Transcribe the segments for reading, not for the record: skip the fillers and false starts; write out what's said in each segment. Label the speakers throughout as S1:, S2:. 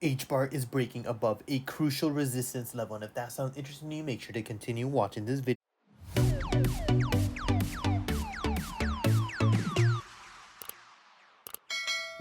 S1: HBAR is breaking above a crucial resistance level, and if that sounds interesting to you, make sure to continue watching this video.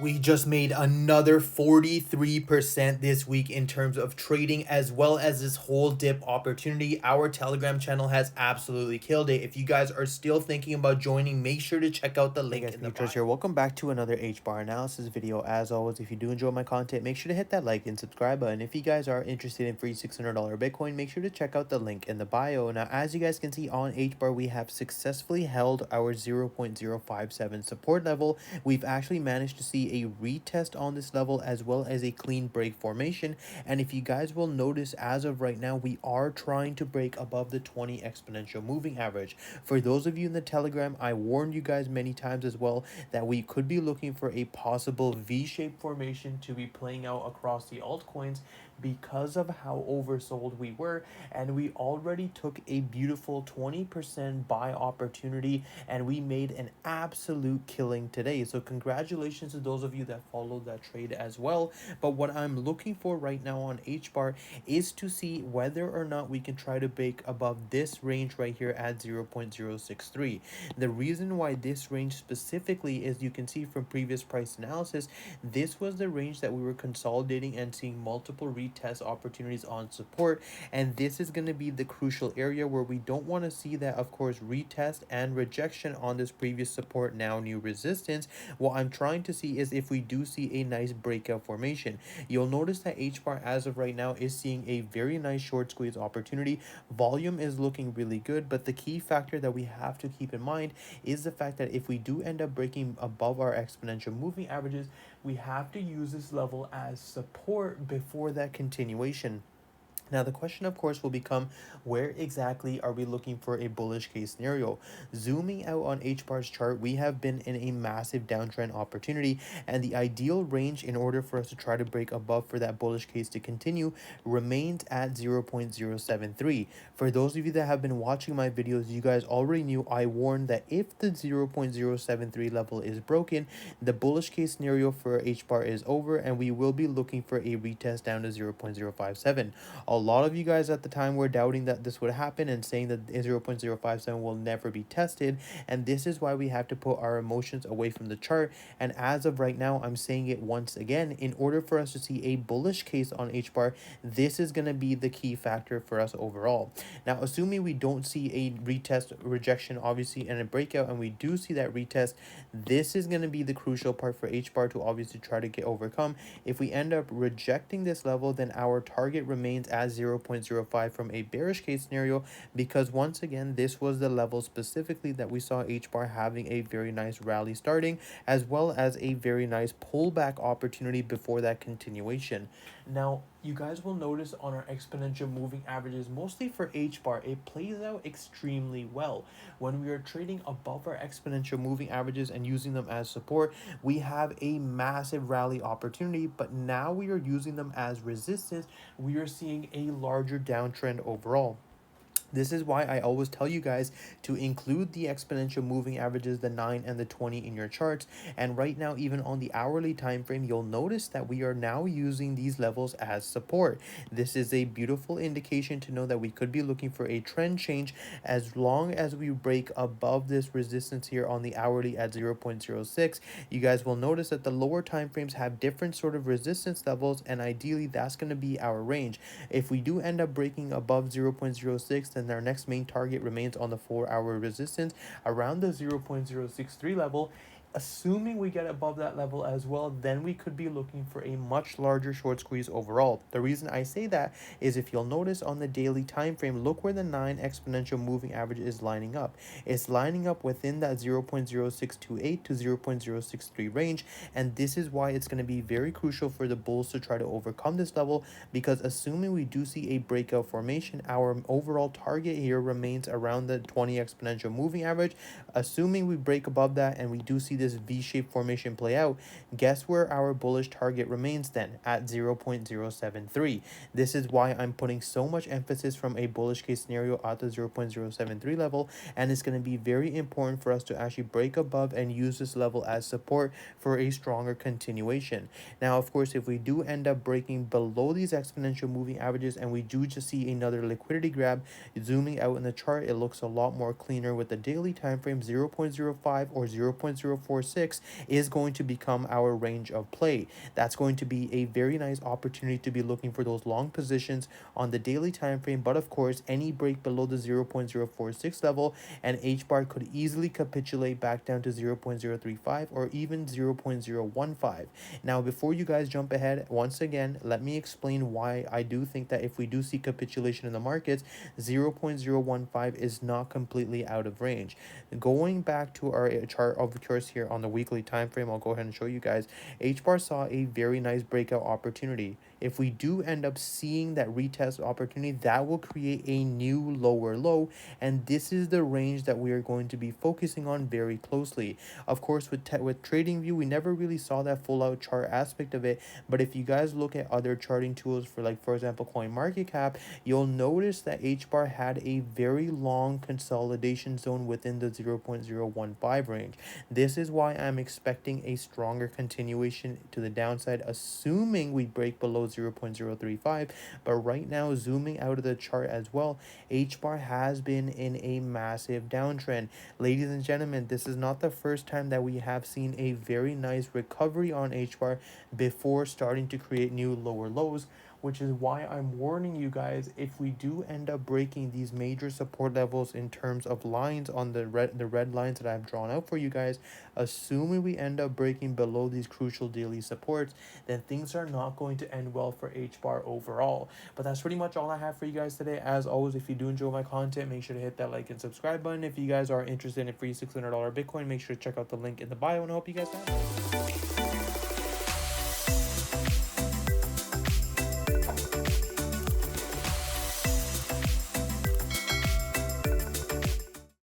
S1: We just made another 43% this week in terms of trading, as well as this whole dip opportunity. Our Telegram channel has absolutely killed it. If you guys are still thinking about joining, make sure to check out the link in the bio. Here. Welcome back to another HBAR analysis video. As always, if you do enjoy my content, make sure to hit that like and subscribe button. If you guys are interested in free $600 Bitcoin, make sure to check out the link in the bio. Now, as you guys can see on HBAR, we have successfully held our 0.057 support level. We've actually managed to see a retest on this level, as well as a clean break formation. And if you guys will notice, as of right now, we are trying to break above the 20 exponential moving average. For those of you in the Telegram, I warned you guys many times as well that we could be looking for a possible V-shaped formation to be playing out across the altcoins because of how oversold we were, and we already took a beautiful 20% buy opportunity, and we made an absolute killing today. So congratulations to those of you that followed that trade as well. But what I'm looking for right now on HBAR is to see whether or not we can try to break above this range right here at 0.063. The reason why this range specifically is, you can see from previous price analysis, this was the range that we were consolidating and seeing multiple retest opportunities on support, and this is going to be the crucial area where we don't want to see that, of course, retest and rejection on this previous support, now new resistance. What I'm trying to see is if we do see a nice breakout formation. You'll notice that HBAR as of right now is seeing a very nice short squeeze opportunity. Volume is looking really good, but the key factor that we have to keep in mind is the fact that if we do end up breaking above our exponential moving averages, we have to use this level as support before that continuation. Now, the question, of course, will become, where exactly are we looking for a bullish case scenario? Zooming out on HBAR's chart, we have been in a massive downtrend opportunity, and the ideal range in order for us to try to break above for that bullish case to continue remains at 0.073. For those of you that have been watching my videos, you guys already knew I warned that if the 0.073 level is broken, the bullish case scenario for HBAR is over, and we will be looking for a retest down to 0.057. A lot of you guys at the time were doubting that this would happen and saying that 0.057 will never be tested, and this is why we have to put our emotions away from the chart. And as of right now, I'm saying it once again, in order for us to see a bullish case on HBAR, this is going to be the key factor for us overall. Now, assuming we don't see a retest, rejection obviously, and a breakout, and we do see that retest, this is going to be the crucial part for HBAR to obviously try to get overcome. If we end up rejecting this level, then our target remains as 0.05 from a bearish case scenario, because once again, this was the level specifically that we saw HBAR having a very nice rally starting, as well as a very nice pullback opportunity before that continuation. Now, you guys will notice on our exponential moving averages, mostly for HBAR, it plays out extremely well. When we are trading above our exponential moving averages and using them as support, we have a massive rally opportunity, but now we are using them as resistance. We are seeing a larger downtrend overall. This is why I always tell you guys to include the exponential moving averages, the 9 and the 20 in your charts. And right now, even on the hourly time frame, you'll notice that we are now using these levels as support. This is a beautiful indication to know that we could be looking for a trend change as long as we break above this resistance here on the hourly at 0.06. You guys will notice that the lower time frames have different sort of resistance levels, and ideally that's going to be our range. If we do end up breaking above 0.06, then our next main target remains on the 4-hour resistance around the 0.063 level. Assuming we get above that level as well, then we could be looking for a much larger short squeeze overall. The reason I say that is, if you'll notice on the daily time frame, look where the 9 exponential moving average is lining up. It's lining up within that 0.0628 to 0.063 range, and this is why it's going to be very crucial for the bulls to try to overcome this level, because assuming we do see a breakout formation, our overall target here remains around the 20 exponential moving average. Assuming we break above that and we do see this V-shaped formation play out, guess where our bullish target remains then? At 0.073. This is why I'm putting so much emphasis from a bullish case scenario at the 0.073 level, and it's going to be very important for us to actually break above and use this level as support for a stronger continuation. Now, of course, if we do end up breaking below these exponential moving averages and we do just see another liquidity grab, zooming out in the chart, it looks a lot more cleaner with the daily time frame. 0.05 or 0.046 is going to become our range of play. That's going to be a very nice opportunity to be looking for those long positions on the daily time frame. But of course, any break below the 0.046 level and HBAR could easily capitulate back down to 0.035 or even 0.015. Now, before you guys jump ahead, once again, let me explain why I do think that if we do see capitulation in the markets, 0.015 is not completely out of range. Going back to our chart of course here on the weekly time frame, I'll go ahead and show you guys. HBAR saw a very nice breakout opportunity. If we do end up seeing that retest opportunity, that will create a new lower low, and this is the range that we are going to be focusing on very closely. Of course, with TradingView, we never really saw that full out chart aspect of it, but if you guys look at other charting tools for, like, for example, CoinMarketCap, you'll notice that HBAR had a very long consolidation zone within the 0.015 range. This is why I'm expecting a stronger continuation to the downside, assuming we break below 0.035. But right now, zooming out of the chart as well, HBAR has been in a massive downtrend. Ladies and gentlemen, this is not the first time that we have seen a very nice recovery on HBAR before starting to create new lower lows, which is why I'm warning you guys, if we do end up breaking these major support levels in terms of lines on the red lines that I've drawn out for you guys, assuming we end up breaking below these crucial daily supports, then things are not going to end well for HBAR overall. But that's pretty much all I have for you guys today. As always, if you do enjoy my content, make sure to hit that like and subscribe button. If you guys are interested in a free $600 Bitcoin, make sure to check out the link in the bio, and I hope you guys have it.